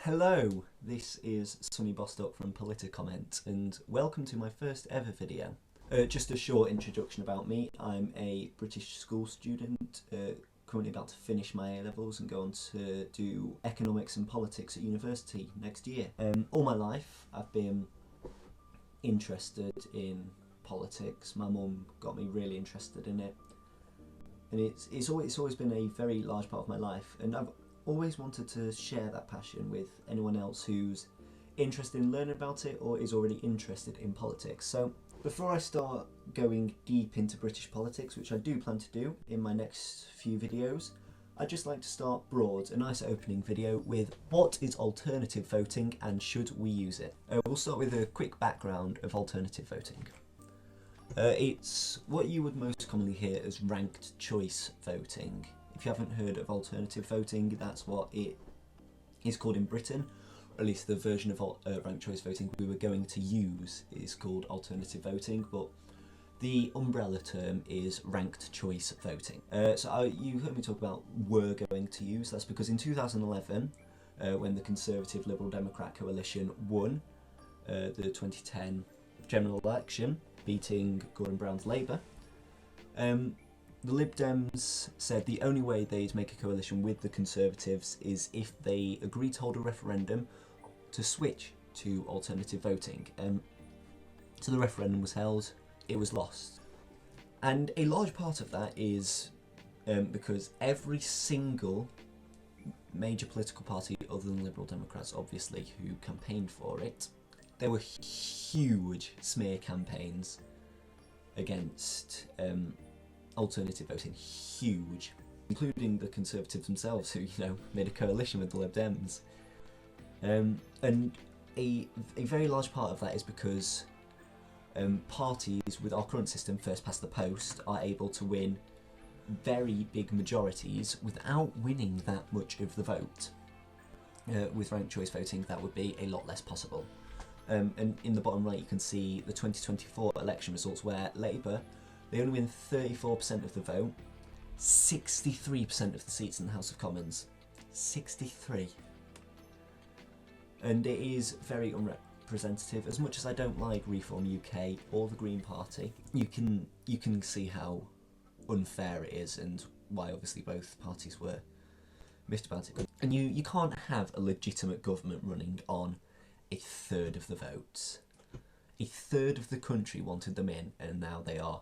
Hello, this is Sonny Bostock from Politicomment and welcome to my first ever video. Just a short introduction about me. I'm a British school student, currently about to finish my A-levels and go on to do economics and politics at university next year. All my life I've been interested in politics. My mum got me really interested in it, and it's always been a very large part of my life, and I've always wanted to share that passion with anyone else who's interested in learning about it or is already interested in politics. So before I start going deep into British politics, which I do plan to do in my next few videos, I'd just like to start broad, a nice opening video with what is alternative voting and should we use it? We'll start with a quick background of alternative voting. It's what you would most commonly hear as ranked choice voting. If you haven't heard of alternative voting, that's what it is called in Britain, or at least the version of ranked choice voting we were going to use is called alternative voting, but the umbrella term is ranked choice voting. You heard me talk about were going to use. That's because in 2011, when the Conservative Liberal Democrat coalition won the 2010 general election, beating Gordon Brown's Labour, the Lib Dems said the only way they'd make a coalition with the Conservatives is if they agreed to hold a referendum to switch to alternative voting. So the referendum was held, it was lost. And a large part of that is because every single major political party, other than Liberal Democrats obviously, who campaigned for it, there were huge smear campaigns against alternative voting, huge, including the Conservatives themselves, who made a coalition with the Lib Dems, and a very large part of that is because parties with our current system, first past the post, are able to win very big majorities without winning that much of the vote. With ranked choice voting, that would be a lot less possible. And in the bottom right, you can see the 2024 election results, where Labour, they only win 34% of the vote, 63% of the seats in the House of Commons. 63. And it is very unrepresentative. As much as I don't like Reform UK or the Green Party, you can see how unfair it is and why obviously both parties were missed about it. And you can't have a legitimate government running on a third of the votes. A third of the country wanted them in, and now they are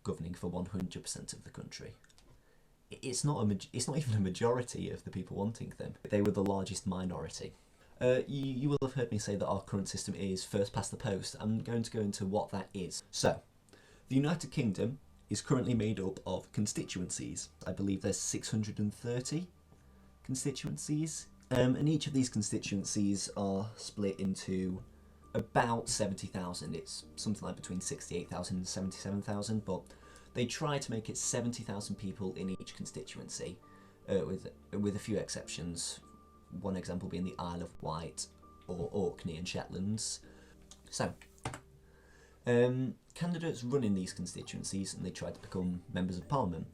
governing for 100% of the country. It's not even a majority of the people wanting them. They were the largest minority. You will have heard me say that our current system is first past the post. I'm going to go into what that is. So, the United Kingdom is currently made up of constituencies. I believe there's 630 constituencies, and each of these constituencies are split into about 70,000. It's something like between 68,000 and 77,000, but they try to make it 70,000 people in each constituency, with a few exceptions. One example being the Isle of Wight or Orkney and Shetlands. So, candidates run in these constituencies and they try to become members of Parliament.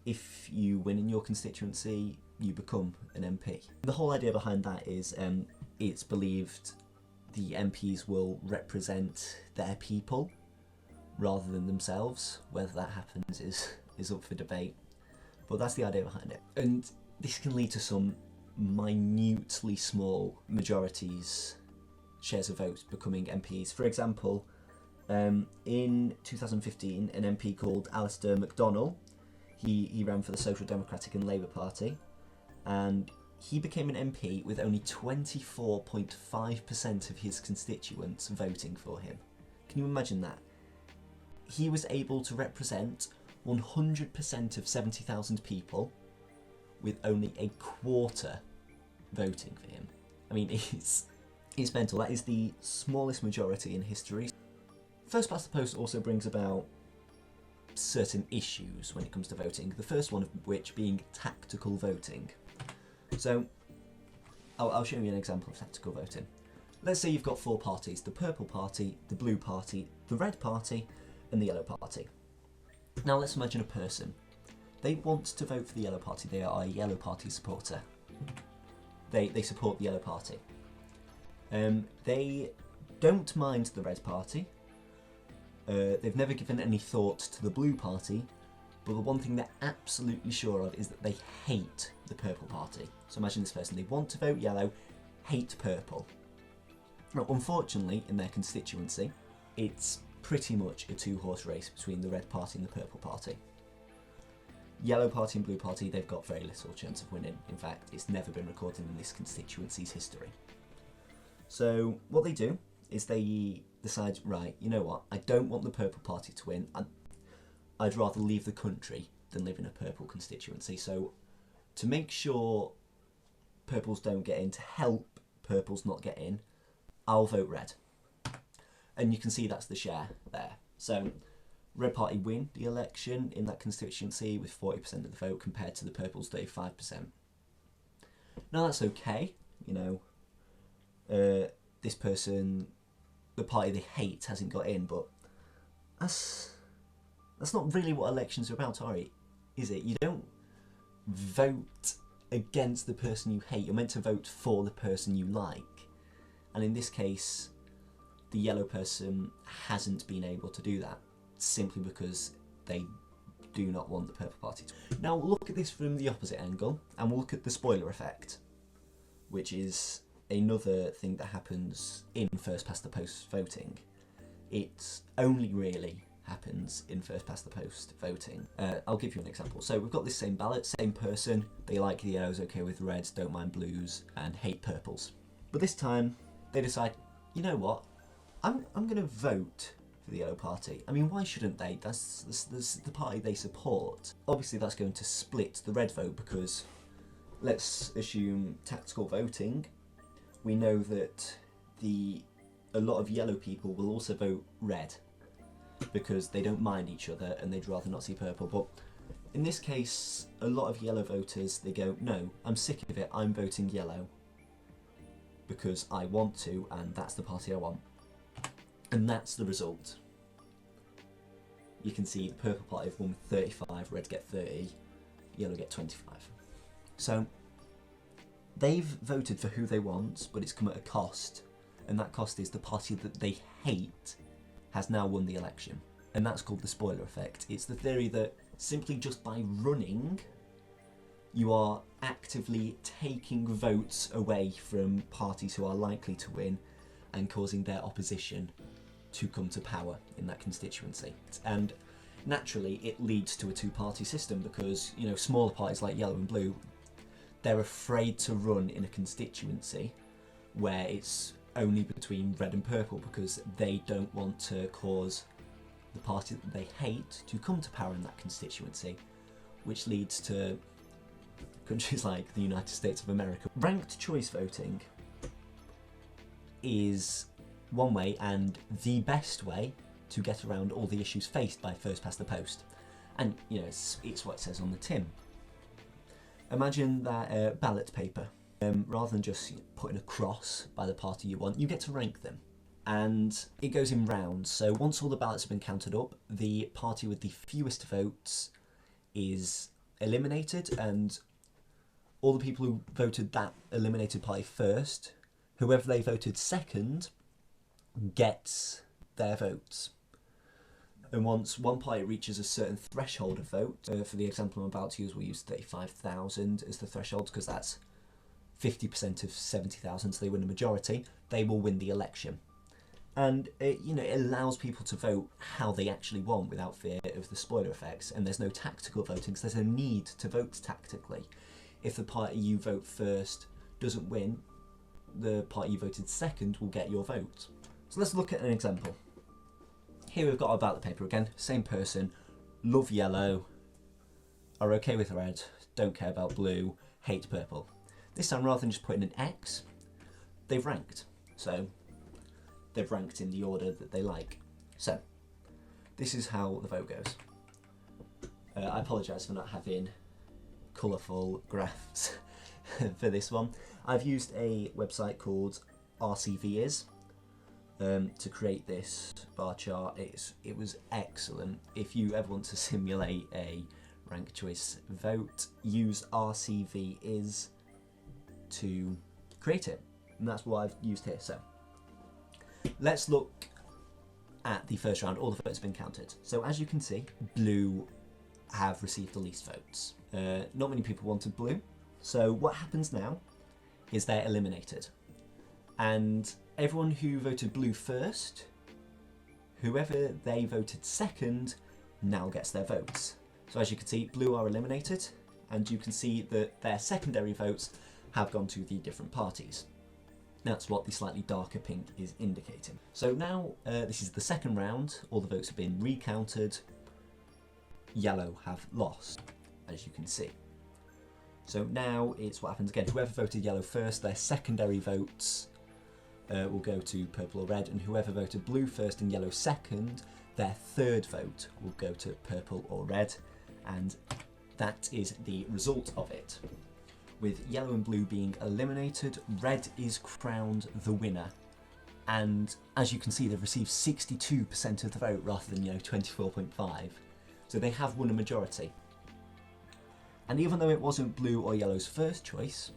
If you win in your constituency, you become an MP. The whole idea behind that is it's believed the MPs will represent their people rather than themselves. Whether that happens is up for debate, but that's the idea behind it. And this can lead to some minutely small majorities, shares of votes becoming MPs. For example, in 2015, an MP called Alistair McDonnell, he ran for the Social Democratic and Labour Party, and he became an MP with only 24.5% of his constituents voting for him. Can you imagine that? He was able to represent 100% of 70,000 people with only a quarter voting for him. I mean, it's mental. That is the smallest majority in history. First past the post also brings about certain issues when it comes to voting, the first one of which being tactical voting. So, I'll show you an example of tactical voting. Let's say you've got four parties: the Purple Party, the Blue Party, the Red Party, and the Yellow Party. Now let's imagine a person. They want to vote for the Yellow Party, they are a Yellow Party supporter. they support the Yellow Party. They don't mind the Red Party. They've never given any thought to the Blue Party, but the one thing they're absolutely sure of is that they hate the Purple Party. So imagine this person, they want to vote yellow, hate purple. Now, unfortunately, in their constituency, it's pretty much a two-horse race between the Red Party and the Purple Party. Yellow Party and Blue Party, they've got very little chance of winning. In fact, it's never been recorded in this constituency's history. So what they do is they decide, right, you know what, I don't want the Purple Party to win. I'd rather leave the country than live in a purple constituency. So to make sure purples don't get in, to help purples not get in, I'll vote red. And you can see that's the share there. So Red Party win the election in that constituency with 40% of the vote compared to the purple's 35%. Now that's okay, you know, this person, the party they hate hasn't got in, but that's not really what elections are about, is it? You don't vote against the person you hate, you're meant to vote for the person you like. And in this case, the yellow person hasn't been able to do that, simply because they do not want the Purple Party to win. Now we'll look at this from the opposite angle, and we'll look at the spoiler effect, which is another thing that happens in first past the post voting. It only really happens in first past the post voting. I'll give you an example. So we've got this same ballot, same person, they like the yellows, okay with reds, don't mind blues, and hate purples. But this time, they decide, you know what, I'm going to vote for the Yellow Party. I mean, why shouldn't they? That's the party they support. Obviously that's going to split the red vote because, let's assume tactical voting, we know that a lot of yellow people will also vote red because they don't mind each other and they'd rather not see purple. But in this case, a lot of yellow voters, they go, no, I'm sick of it, I'm voting yellow because I want to, and that's the party I want. And that's the result. You can see the Purple Party have won with 35, Red get 30, Yellow get 25. So they've voted for who they want, but it's come at a cost, and that cost is the party that they hate has now won the election. And that's called the spoiler effect. It's the theory that simply just by running, you are actively taking votes away from parties who are likely to win and causing their opposition to come to power in that constituency. And naturally it leads to a two-party system because, you know, smaller parties like Yellow and Blue, they're afraid to run in a constituency where it's only between Red and Purple because they don't want to cause the party that they hate to come to power in that constituency, which leads to countries like the United States of America. Ranked choice voting is one way and the best way to get around all the issues faced by first past the post. And, you know, it's what it says on the tin. Imagine that ballot paper. Rather than just putting a cross by the party you want, you get to rank them. And it goes in rounds. So once all the ballots have been counted up, the party with the fewest votes is eliminated, and all the people who voted that eliminated party first, whoever they voted second gets their votes. And once one party reaches a certain threshold of vote, for the example I'm about to use, we'll use 35,000 as the threshold because that's 50% of 70,000, so they win a majority, they will win the election. And it allows people to vote how they actually want without fear of the spoiler effects, and there's no tactical voting, so there's no need to vote tactically. If the party you vote first doesn't win, the party you voted second will get your vote. So let's look at an example. Here we've got our ballot paper again, same person, love yellow, are okay with red, don't care about blue, hate purple. This time, rather than just putting an X, they've ranked. So they've ranked in the order that they like. So this is how the vote goes. I apologise for not having colourful graphs for this one. I've used a website called RCViz to create this bar chart. It was excellent. If you ever want to simulate a ranked choice vote, use RCViz to create it. And that's what I've used here. So let's look at the first round. All the votes have been counted. So as you can see, blue have received the least votes. Not many people wanted blue. So what happens now is they're eliminated. And everyone who voted blue first, whoever they voted second, now gets their votes. So as you can see, blue are eliminated, and you can see that their secondary votes have gone to the different parties. That's what the slightly darker pink is indicating. So now this is the second round, all the votes have been recounted, yellow have lost, as you can see. So now it's what happens again, whoever voted yellow first, their secondary votes will go to purple or red, and whoever voted blue first and yellow second, their third vote will go to purple or red, and that is the result of it. With yellow and blue being eliminated, red is crowned the winner. And as you can see, they've received 62% of the vote rather than 24.5. So they have won a majority. And even though it wasn't blue or yellow's first choice,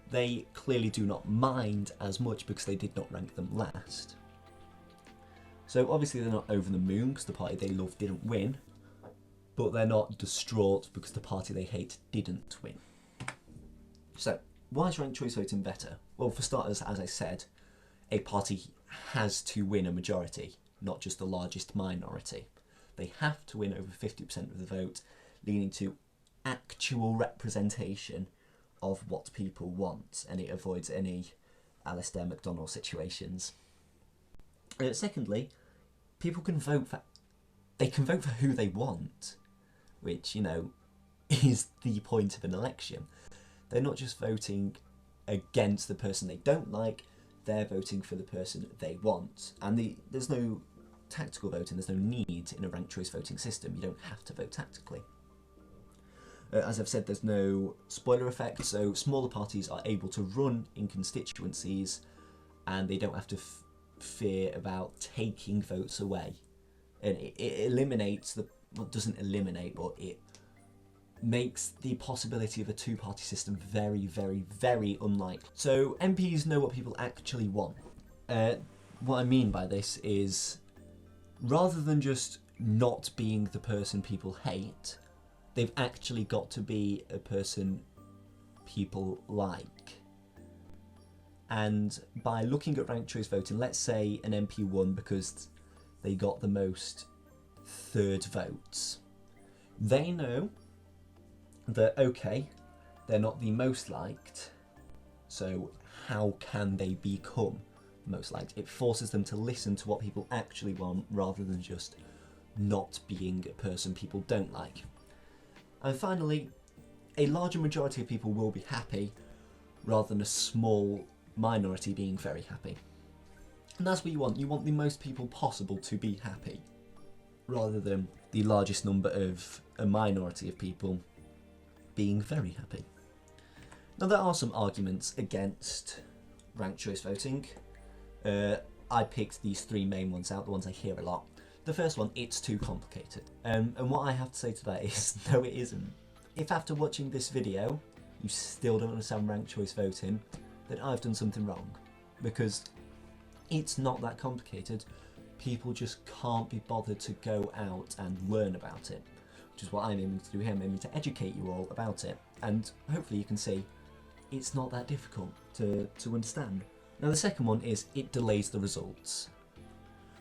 they clearly do not mind as much because they did not rank them last. So obviously they're not over the moon because the party they love didn't win, but they're not distraught because the party they hate didn't win. So, why is ranked choice voting better? Well, for starters, as I said, a party has to win a majority, not just the largest minority. They have to win over 50% of the vote, leading to actual representation of what people want, and it avoids any Alistair McDonald situations. Secondly, people can vote for who they want, which, is the point of an election. They're not just voting against the person they don't like, they're voting for the person they want. And there's no tactical voting, there's no need in a ranked choice voting system. You don't have to vote tactically. As I've said, there's no spoiler effect, so smaller parties are able to run in constituencies and they don't have to fear about taking votes away. And it eliminates doesn't eliminate, but it makes the possibility of a two-party system very, very, very unlikely. So MPs know what people actually want. What I mean by this is, rather than just not being the person people hate, they've actually got to be a person people like. And by looking at ranked choice voting, let's say an MP won because they got the most third votes. They know that, okay, they're not the most liked, so how can they become most liked? It forces them to listen to what people actually want rather than just not being a person people don't like. And finally, a larger majority of people will be happy rather than a small minority being very happy. And that's what you want. You want the most people possible to be happy rather than the largest number of a minority of people being very happy. Now, there are some arguments against ranked choice voting. I picked these three main ones out, the ones I hear a lot. The first one, it's too complicated. And what I have to say to that is, no, it isn't. If after watching this video, you still don't understand ranked choice voting, then I've done something wrong. Because it's not that complicated. People just can't be bothered to go out and learn about it. Which is what I'm aiming to do here. I'm aiming to educate you all about it. And hopefully you can see it's not that difficult to understand. Now, the second one is it delays the results,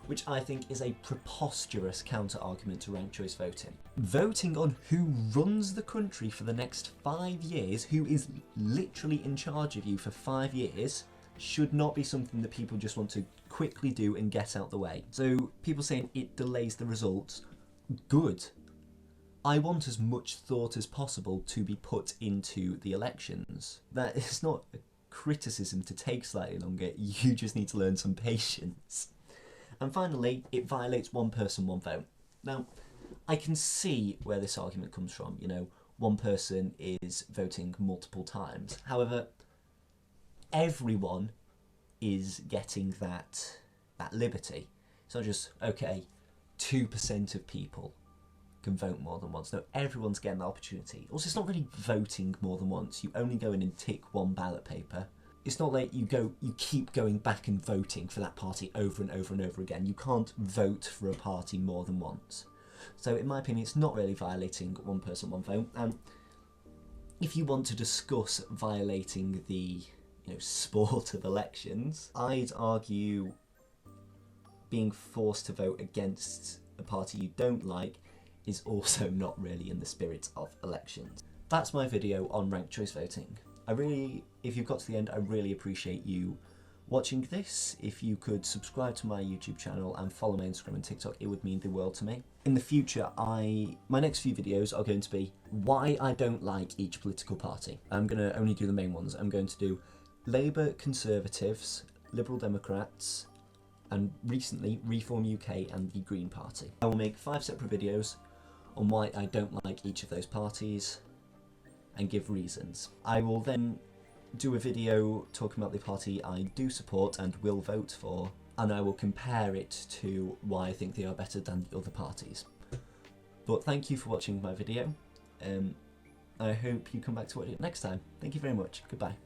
which I think is a preposterous counter-argument to ranked choice voting. Voting on who runs the country for the next 5 years, who is literally in charge of you for 5 years, should not be something that people just want to quickly do and get out the way. So people saying it delays the results, good. I want as much thought as possible to be put into the elections. That is not a criticism to take slightly longer, you just need to learn some patience. And finally, it violates one person, one vote. Now, I can see where this argument comes from. One person is voting multiple times. However, everyone is getting that liberty. It's not just, okay, 2% of people can vote more than once. No, everyone's getting the opportunity. Also, it's not really voting more than once. You only go in and tick one ballot paper. it's not like you keep going back and voting for that party over and over and over again. You can't vote for a party more than once. So in my opinion, it's not really violating one person, one vote. And if you want to discuss violating the sport of elections, I'd argue being forced to vote against a party you don't like is also not really in the spirit of elections. That's my video on ranked choice voting. If you've got to the end, I really appreciate you watching this. If you could subscribe to my YouTube channel and follow my Instagram and TikTok, it would mean the world to me. In the future, my next few videos are going to be why I don't like each political party. I'm going to only do the main ones. I'm going to do Labour, Conservatives, Liberal Democrats, and recently Reform UK and the Green Party. I will make 5 separate videos on why I don't like each of those parties and give reasons. I will then do a video talking about the party I do support and will vote for, and I will compare it to why I think they are better than the other parties. But thank you for watching my video. I hope you come back to watch it next time. Thank you very much. Goodbye.